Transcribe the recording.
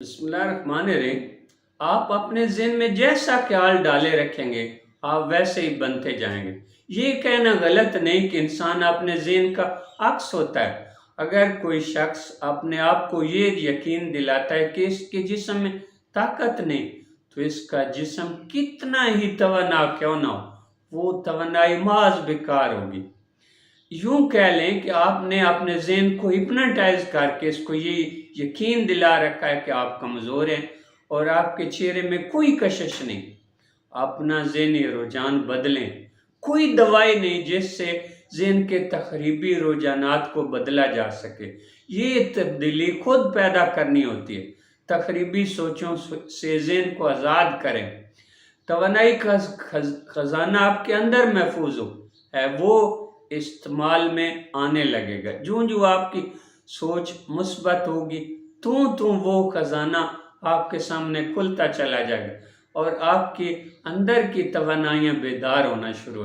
बिस्मिल्लाहिर्रहमानिर्रहीम। आप अपने ज़हन में जैसा ख्याल डाले रखेंगे आप वैसे ही बनते जाएंगे। ये कहना गलत नहीं कि इंसान अपने ज़हन का अक्स होता है। अगर कोई शख्स अपने आप को ये यकीन दिलाता है कि इसके जिस्म में ताकत नहीं, तो इसका जिस्म कितना ही तवाना क्यों ना हो, वो तवानाई माज बेकार होगी। यूं कह लें कि आपने अपने ज़हन को हिप्नोटाइज करके इसको ये यकीन दिला रखा है कि आप कमज़ोर हैं और आपके चेहरे में कोई कशिश नहीं। अपना ज़हनी रुझान बदलें। कोई दवाई नहीं जिससे ज़हन के तखरीबी रुझानात को बदला जा सके। ये तब्दीली खुद पैदा करनी होती है। तखरीबी सोचों से ज़हन को आज़ाद करें। तवानाई का खजाना आपके अंदर महफूज है, वो इस्तेमाल में आने लगेगा। जो जो आपकी सोच मुस्बत होगी तो वो खजाना आपके सामने खुलता चला जाएगा और आपके अंदर की तवानाइयाँ बेदार होना शुरू